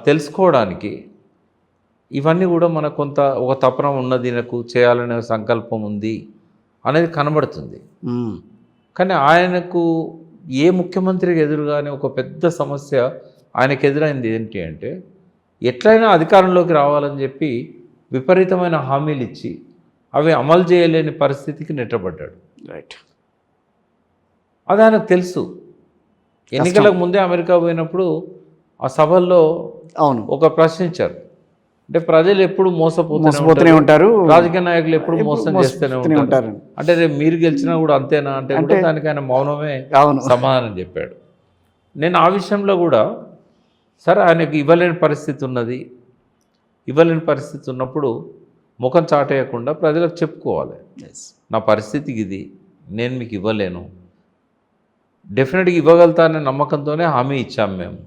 తెలుసుకోవడానికి ఇవన్నీ కూడా మనకు కొంత ఒక తపన ఉన్నది, నాకు చేయాలనే సంకల్పం ఉంది అనేది కనబడుతుంది. కానీ ఆయనకు ఏ ముఖ్యమంత్రికి ఎదురుగానే ఒక పెద్ద సమస్య ఆయనకు ఎదురైంది ఏంటి అంటే, ఎట్లయినా అధికారంలోకి రావాలని చెప్పి విపరీతమైన హామీలు ఇచ్చి అవి అమలు చేయలేని పరిస్థితికి నెట్టబడ్డాడు. రైట్. అది ఆయనకు తెలుసు. ఎన్నికలకు ముందే అమెరికా పోయినప్పుడు ఆ సభల్లో ఒక ప్రశ్నించారు, అంటే ప్రజలు ఎప్పుడు మోసపోతూనే ఉంటారు, రాజకీయ నాయకులు ఎప్పుడు మోసం చేస్తూనే ఉంటారు, అంటే రేపు మీరు గెలిచినా కూడా అంతేనా అంటే కూడా దానికి ఆయన మౌనమే సమాధానం చెప్పాడు. నేను ఆ విషయంలో కూడా సరే ఆయనకు ఇవ్వలేని పరిస్థితి ఉన్నది, ఇవ్వలేని పరిస్థితి ఉన్నప్పుడు ముఖం చాటేయకుండా ప్రజలకు చెప్పుకోవాలి, నా పరిస్థితికి ఇది, నేను మీకు ఇవ్వలేను, డెఫినెట్గా ఇవ్వగలుగుతానే నమ్మకంతోనే హామీ ఇచ్చాము మేము,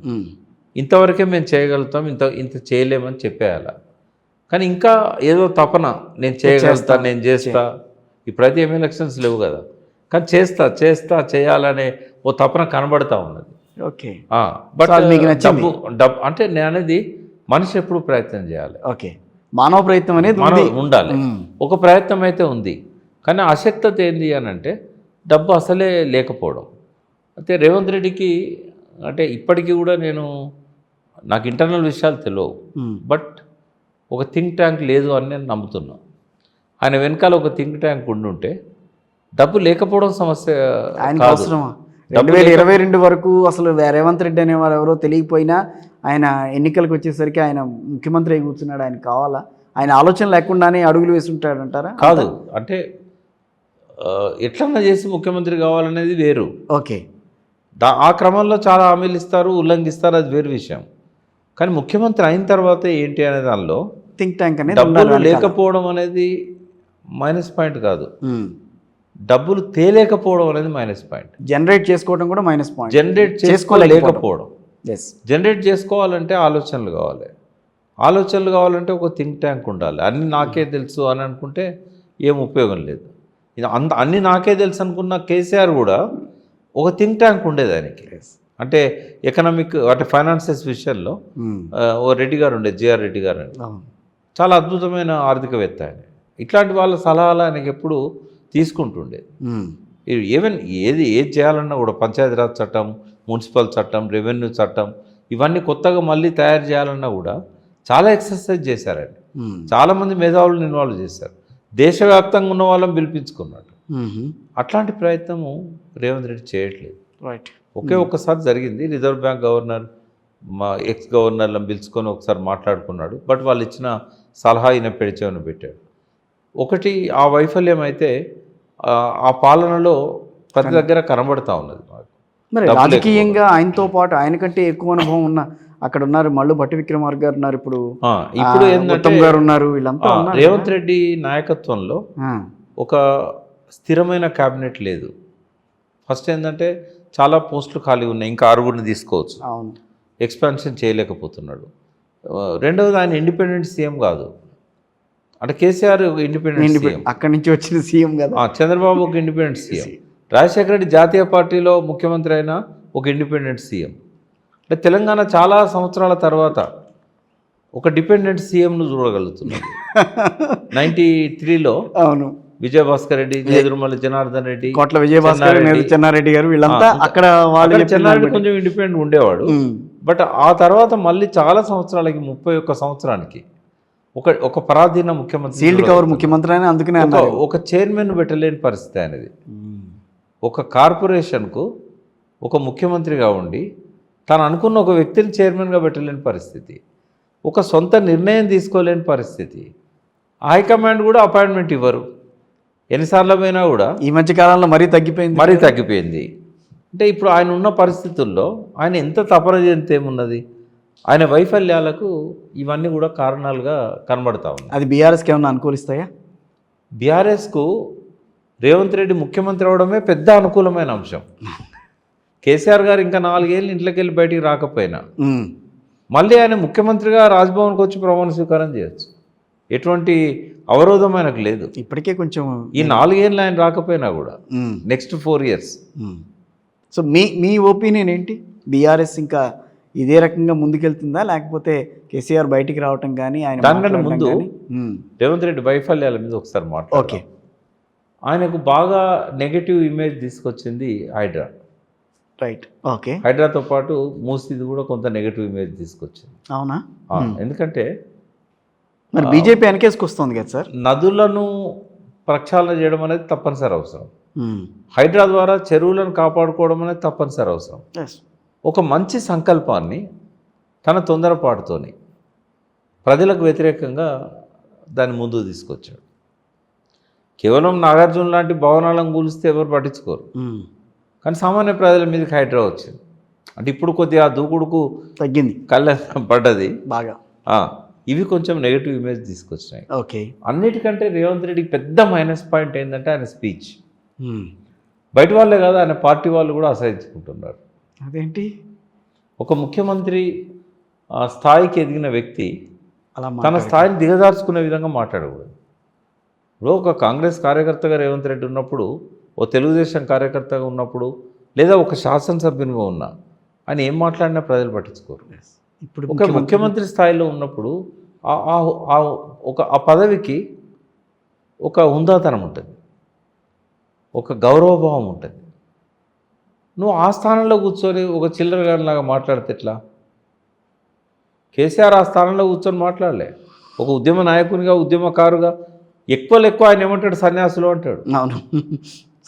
ఇంతవరకే మేము చేయగలుగుతాం, ఇంత చేయలేమని చెప్పేయాల. కానీ ఇంకా ఏదో తపన, నేను చేయగలుగుతా, నేను చేస్తా. ఇప్పుడైతే ఏం ఎలక్షన్స్ లేవు కదా, కానీ చేస్తా చేయాలనే ఓ తపన కనబడతా ఉన్నది. ఓకే. బట్ డబ్బు అంటే నేను అనేది మనిషి ఎప్పుడు ప్రయత్నం చేయాలి. ఓకే, మానవ ప్రయత్నం అనేది ఉండాలి. ఒక ప్రయత్నం అయితే ఉంది, కానీ అశక్తత ఏంది అని అంటే డబ్బు అసలే లేకపోవడం. అయితే రేవంత్ రెడ్డికి అంటే ఇప్పటికీ కూడా నాకు ఇంటర్నల్ విషయాలు తెలియవు, బట్ ఒక థింక్ ట్యాంక్ లేదు అని నేను నమ్ముతున్నా. ఆయన వెనకాల ఒక థింక్ ట్యాంక్ ఉండుంటే డబ్బు లేకపోవడం సమస్య కాదు. 2022 వరకు అసలు రేవంత్ రెడ్డి అనేవారు ఎవరో తెలియకపోయినా ఆయన ఎన్నికలకు వచ్చేసరికి ఆయన ముఖ్యమంత్రి అయి కూర్చున్నాడు. ఆయన కావాలా? ఆయన ఆలోచన లేకుండానే అడుగులు వేస్తుంటాడంటారా? కాదు, అంటే ఎట్లన్నా చేసి ముఖ్యమంత్రి కావాలనేది వేరు. ఓకే, ఆ క్రమంలో చాలా హామీలు ఇస్తారు, ఉల్లంఘిస్తారు, అది వేరు విషయం. కానీ ముఖ్యమంత్రి అయిన తర్వాత ఏంటి అనే దానిలో థింక్ ట్యాంక్ అనేది డబ్బులు లేకపోవడం అనేది మైనస్ పాయింట్ కాదు, డబ్బులు తేలేకపోవడం అనేది మైనస్ పాయింట్. జనరేట్ చేసుకోవడం కూడా మైనస్ పాయింట్. జనరేట్ చేసుకోలేకపోవడం. జనరేట్ చేసుకోవాలంటే ఆలోచనలు కావాలంటే ఒక థింక్ ట్యాంక్ ఉండాలి. అన్నీ నాకే తెలుసు అని అనుకుంటే ఏం ఉపయోగం లేదు. అన్నీ నాకే తెలుసు అనుకున్న కేసీఆర్ కూడా ఒక థింక్ ట్యాంక్ ఉండేది ఆయనకి. అంటే ఎకనామిక్ అంటే ఫైనాన్సెస్ విషయంలో ఓ రెడ్డి గారు ఉండేది, జేఆర్ రెడ్డి గారు అని, చాలా అద్భుతమైన ఆర్థికవేత్త ఆయన. ఇట్లాంటి వాళ్ళ సలహాలు ఆయనకి ఎప్పుడు తీసుకుంటుండేది. ఈవెన్ ఏది చేయాలన్నా కూడా పంచాయతీరాజ్ చట్టం, మున్సిపల్ చట్టం, రెవెన్యూ చట్టం, ఇవన్నీ కొత్తగా మళ్ళీ తయారు చేయాలన్నా కూడా చాలా ఎక్సర్సైజ్ చేశారు ఆయన. చాలామంది మేధావులను ఇన్వాల్వ్ చేశారు, దేశవ్యాప్తంగా ఉన్న వాళ్ళని పిలిపించుకున్నాడు. అట్లాంటి ప్రయత్నము రేవంత్ రెడ్డి చేయట్లేదు. రైట్. ఒక్కసారి జరిగింది, రిజర్వ్ బ్యాంక్ గవర్నర్ మా ఎక్స్ గవర్నర్లను పిలుచుకొని ఒకసారి మాట్లాడుకున్నాడు, బట్ వాళ్ళు ఇచ్చిన సలహా ఈయన పెడిచేవని పెట్టాడు. ఒకటి ఆ వైఫల్యం అయితే ఆ పాలనలో ప్రతి దగ్గర కనబడతా ఉన్నది. మరి రాజకీయంగా ఆయనతో పాటు ఆయనకంటే ఎక్కువ అనుభవం ఉన్న అక్కడ ఉన్నారు, మళ్ళీ భట్టి విక్రమార్క గారు ఉన్నారు, ఇప్పుడు ఉత్తమ్ గారు ఉన్నారు, వీళ్ళంతా రేవంత్ రెడ్డి నాయకత్వంలో ఒక స్థిరమైన క్యాబినెట్ లేదు. ఫస్ట్ ఏంటంటే చాలా పోస్టులు ఖాళీ ఉన్నాయి, ఇంకా 6 తీసుకోవచ్చు, ఎక్స్పాన్షన్ చేయలేకపోతున్నాడు. రెండవది ఆయన ఇండిపెండెంట్ సీఎం కాదు, అంటే కేసీఆర్ ఇండిపెండెంట్ సీఎం, అక్కడి నుంచి వచ్చిన సీఎం కదా. చంద్రబాబు ఒక ఇండిపెండెంట్ సీఎం, రాజశేఖర రెడ్డి జాతీయ పార్టీలో ముఖ్యమంత్రి అయినా ఒక ఇండిపెండెంట్ సీఎం. అంటే తెలంగాణ చాలా సంవత్సరాల తర్వాత ఒక డిపెండెంట్ సీఎంను చూడగలుగుతున్నాడు. 93లో అవును, విజయభాస్కర్ రెడ్డి, నేదురుమల్లి జనార్దన్ రెడ్డి, కోట్ల విజయభాస్కర్, చెన్నారెడ్డి గారు, వీళ్ళంతా అక్కడ చెన్నారెడ్డి కొంచెం ఇండిపెండెంట్ ఉండేవాడు. బట్ ఆ తర్వాత మళ్ళీ చాలా సంవత్సరాలకి 31 సంవత్సరానికి ఒక పరాధీన ముఖ్యమంత్రి, సీల్డ్ కవర్ ముఖ్యమంత్రి అని అందుకనే ఒక చైర్మన్ పెట్టలేని పరిస్థితి అనేది. ఒక కార్పొరేషన్కు ఒక ముఖ్యమంత్రిగా ఉండి తాను అనుకున్న ఒక వ్యక్తిని చైర్మన్గా పెట్టలేని పరిస్థితి, ఒక సొంత నిర్ణయం తీసుకోలేని పరిస్థితి. హైకమాండ్ కూడా అపాయింట్మెంట్ ఇవ్వరు, ఎన్నిసార్లు పోయినా కూడా. ఈ మధ్య కాలంలో మరీ తగ్గిపోయింది. అంటే ఇప్పుడు ఆయన ఉన్న పరిస్థితుల్లో ఆయన ఎంత తపన చేస్తే ఏమున్నది, ఆయన వైఫల్యాలకు ఇవన్నీ కూడా కారణాలుగా కనబడతా ఉన్నాయి. అది బీఆర్ఎస్కి ఏమన్నా అనుకూలిస్తాయా? బీఆర్ఎస్కు రేవంత్ రెడ్డి ముఖ్యమంత్రి అవడమే పెద్ద అనుకూలమైన అంశం. కేసీఆర్ గారు ఇంకా 4 ఏళ్ళు ఇంట్లోకి వెళ్ళి బయటికి రాకపోయినా మళ్ళీ ఆయన ముఖ్యమంత్రిగా రాజ్భవన్కి వచ్చి ప్రమాణ స్వీకారం చేయొచ్చు, ఎటువంటి అవరోధం ఆయనకు లేదు. ఇప్పటికే కొంచెం ఈ 4 ఏళ్ళు ఆయన రాకపోయినా కూడా నెక్స్ట్ 4 years. సో మీ ఒపీనియన్ ఏంటి? బీఆర్ఎస్ ఇంకా ఇదే రకంగా ముందుకెళ్తుందా, లేకపోతే కేసీఆర్ బయటికి రావటం కానీ ఆయన దానికంటే మాట్లాడటం ముందు కానీ? రేవంత్ రెడ్డి వైఫల్యాల మీద ఒకసారి మాట్లాడు. ఓకే. ఆయనకు బాగా నెగటివ్ ఇమేజ్ తీసుకొచ్చింది హైడ్రా. రైట్. ఓకే. హైడ్రాతో పాటు మూసీది కూడా కొంత నెగటివ్ ఇమేజ్ తీసుకొచ్చింది. అవునా? ఎందుకంటే మరి బీజేపీ వెనకేసుకొస్తుంది కదా సార్. నదులను ప్రక్షాళన చేయడం అనేది తప్పనిసరి అవసరం. హైడ్రా ద్వారా చెరువులను కాపాడుకోవడం అనేది తప్పనిసరి అవసరం. ఒక మంచి సంకల్పాన్ని తన తొందరపాటుతోని ప్రజలకు వ్యతిరేకంగా దాన్ని ముందుకు తీసుకొచ్చాడు. కేవలం నాగార్జున లాంటి భవనాలను కూలిస్తే ఎవరు పట్టించుకోరు, కానీ సామాన్య ప్రజల మీదకి హైడ్రా వచ్చింది. అంటే ఇప్పుడు కొద్దిగా ఆ దూకుడుకు తగ్గింది, కళ్ళ పడ్డది బాగా. ఇవి కొంచెం నెగిటివ్ ఇమేజ్ తీసుకొచ్చినాయి. ఓకే. అన్నిటికంటే రేవంత్ రెడ్డికి పెద్ద మైనస్ పాయింట్ ఏంటంటే ఆయన స్పీచ్. బయట వాళ్ళే కాదు, ఆయన పార్టీ వాళ్ళు కూడా అసహించుకుంటున్నారు. అదేంటి? ఒక ముఖ్యమంత్రి స్థాయికి ఎదిగిన వ్యక్తి అలా తన స్థాయిని దిగజార్చుకునే విధంగా మాట్లాడకూడదు. ఇప్పుడు ఒక కాంగ్రెస్ కార్యకర్తగా రేవంత్ రెడ్డి ఉన్నప్పుడు, ఓ తెలుగుదేశం కార్యకర్తగా ఉన్నప్పుడు, లేదా ఒక శాసనసభ్యునిగా ఉన్నా ఆయన ఏం మాట్లాడినా ప్రజలు పట్టించుకోరు. ఇప్పుడు ఒక ముఖ్యమంత్రి స్థాయిలో ఉన్నప్పుడు ఆ పదవికి ఒక హుందాతనం ఉంటుంది, ఒక గౌరవభావం ఉంటుంది. నువ్వు ఆ స్థానంలో కూర్చొని ఒక చిల్లరగానిలాగా మాట్లాడితే ఎట్లా? కేసీఆర్ ఆ స్థానంలో కూర్చొని మాట్లాడలే. ఒక ఉద్యమ నాయకునిగా, ఉద్యమకారుగా ఎక్కువ ఆయన ఏమంటాడు? సన్యాసులు అంటాడు. అవును.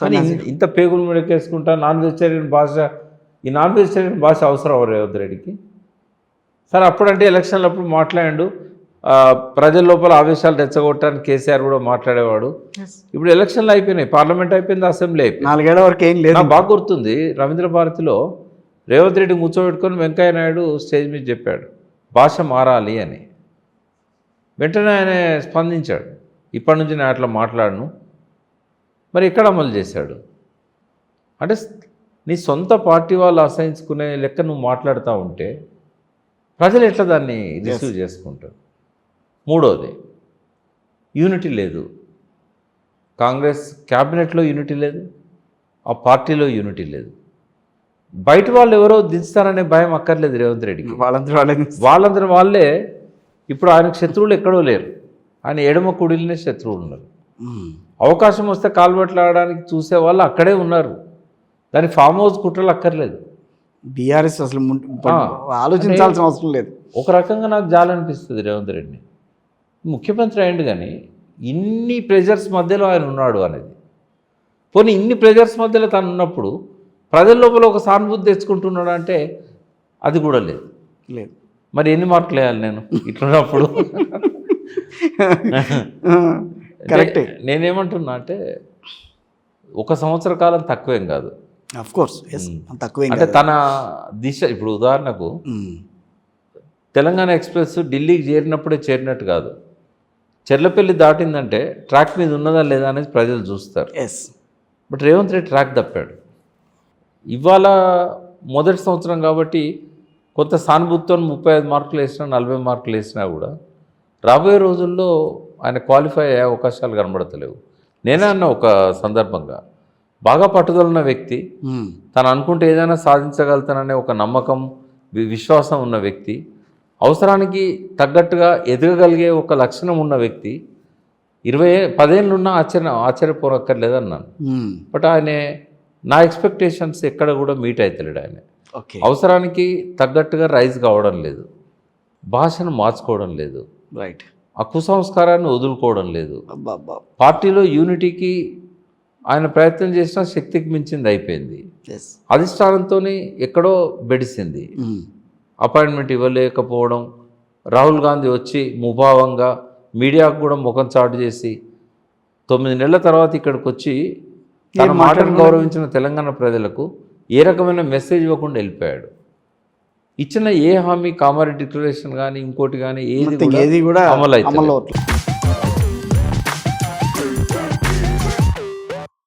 కానీ ఇంత పేగులు మెడకేసుకుంటా నాన్ వెజిటేరియన్ భాష, ఈ నాన్ వెజిటేరియన్ భాష అవసరం రేవంత్ రెడ్డికి? సరే, అప్పుడంటే ఎలక్షన్లప్పుడు మాట్లాడాడు, ప్రజల లోపల ఆవేశాలు రెచ్చగొట్టడానికి కేసీఆర్ కూడా మాట్లాడేవాడు. ఇప్పుడు ఎలక్షన్లు అయిపోయినాయి, పార్లమెంట్ అయిపోయింది, అసెంబ్లీ అయిపోయింది, 4 ఏళ్ల వరకు ఏం లేదు. నాకు బాగా గుర్తుంది, రవీంద్ర భారతిలో రేవంత్ రెడ్డి కూర్చోబెట్టుకొని వెంకయ్య నాయుడు స్టేజ్ మీద చెప్పాడు భాష మారాలి అని. వెంటనే ఆయన స్పందించాడు, ఇప్పటి నుంచి నేను అట్లా మాట్లాడను. మరి ఎక్కడ అమలు చేశాడు? అంటే నీ సొంత పార్టీ వాళ్ళు అసహించుకునే లెక్క నువ్వు మాట్లాడుతూ ఉంటే ప్రజలు ఎట్లా దాన్ని రిసీవ్ చేసుకుంటారు? మూడోది, యూనిటీ లేదు. కాంగ్రెస్ క్యాబినెట్లో యూనిటీ లేదు, ఆ పార్టీలో యూనిటీ లేదు. బయట వాళ్ళు ఎవరో దించుతారనే భయం అక్కర్లేదు రేవంత్ రెడ్డికి. వాళ్ళందరూ వాళ్ళే. ఇప్పుడు ఆయనకు శత్రువులు ఎక్కడో లేరు, ఆయన ఎడమ కుడిలనే శత్రువులు ఉన్నారు. అవకాశం వస్తే కాల్బట్లాడడానికి చూసే వాళ్ళు అక్కడే ఉన్నారు. దాని ఫామ్ హౌస్ కుట్రలు అక్కర్లేదు. బీఆర్ఎస్ అసలు ఆలోచించాల్సిన అవసరం లేదు. ఒక రకంగా నాకు జాలనిపిస్తుంది రేవంత్ రెడ్డిని. ముఖ్యమంత్రి అయ్యిండు కానీ ఇన్ని ప్రెజర్స్ మధ్యలో ఆయన ఉన్నాడు అనేది. పోనీ ఇన్ని ప్రెజర్స్ మధ్యలో తను ఉన్నప్పుడు ప్రజల లోపల ఒక సానుభూతి తెచ్చుకుంటున్నాడు అంటే అది కూడా లేదు. మరి ఎన్ని మార్కులు వేయాలి నేను ఇట్లున్నప్పుడు? కరెక్టే. నేనేమంటున్నా అంటే 1 సంవత్సర కాలం తక్కువేం కాదు. ఆఫ్ కోర్స్ తక్కువే. అంటే తన దిశ, ఇప్పుడు ఉదాహరణకు తెలంగాణ ఎక్స్ప్రెస్ ఢిల్లీకి చేరినప్పుడే చేరినట్టు కాదు, చెర్లపల్లి దాటిందంటే ట్రాక్ మీద ఉన్నదా లేదా అనేది ప్రజలు చూస్తారు. బట్ రేవంత్ రెడ్డి ట్రాక్ తప్పాడు. ఇవాళ మొదటి సంవత్సరం కాబట్టి కొంత సానుభూతితో 35 మార్కులు వేసినా, 40 మార్కులు వేసినా కూడా రాబోయే రోజుల్లో ఆయన క్వాలిఫై అయ్యే అవకాశాలు కనబడతలేవు. నేనే అన్న ఒక సందర్భంగా, బాగా పట్టుదల వ్యక్తి, తను అనుకుంటే ఏదైనా సాధించగలుగుతాననే ఒక నమ్మకం, విశ్వాసం ఉన్న వ్యక్తి, అవసరానికి తగ్గట్టుగా ఎదగగలిగే ఒక లక్షణం ఉన్న వ్యక్తి 10 ఏళ్ళున్నా ఆశ్చర్యపోనక్కర్లేదన్నాను. బట్ ఆయన నా ఎక్స్పెక్టేషన్స్ ఎక్కడ కూడా మీట్ అవుతలేడు. ఆయన అవసరానికి తగ్గట్టుగా రైజ్ కావడం లేదు, భాషను మార్చుకోవడం లేదు, రైట్, ఆ కుసంస్కారాన్ని వదులుకోవడం లేదు. పార్టీలో యూనిటీకి ఆయన ప్రయత్నం చేసిన శక్తికి మించింది అయిపోయింది. అధిష్టానంతో ఎక్కడో బెడిసింది. అపాయింట్మెంట్ ఇవ్వలేకపోవడం, రాహుల్ గాంధీ వచ్చి ముభావంగా మీడియాకు కూడా ముఖం చాటు చేసి 9 నెలల తర్వాత ఇక్కడికి వచ్చి తన మాటను గౌరవించిన తెలంగాణ ప్రజలకు ఏ రకమైన మెసేజ్ ఇవ్వకుండా వెళ్ళిపోయాడు. ఇచ్చిన ఏ హామీ, కామారెడ్డి డిక్లరేషన్ కానీ ఇంకోటి కానీ ఏది కూడా అమలు అవుతుంది.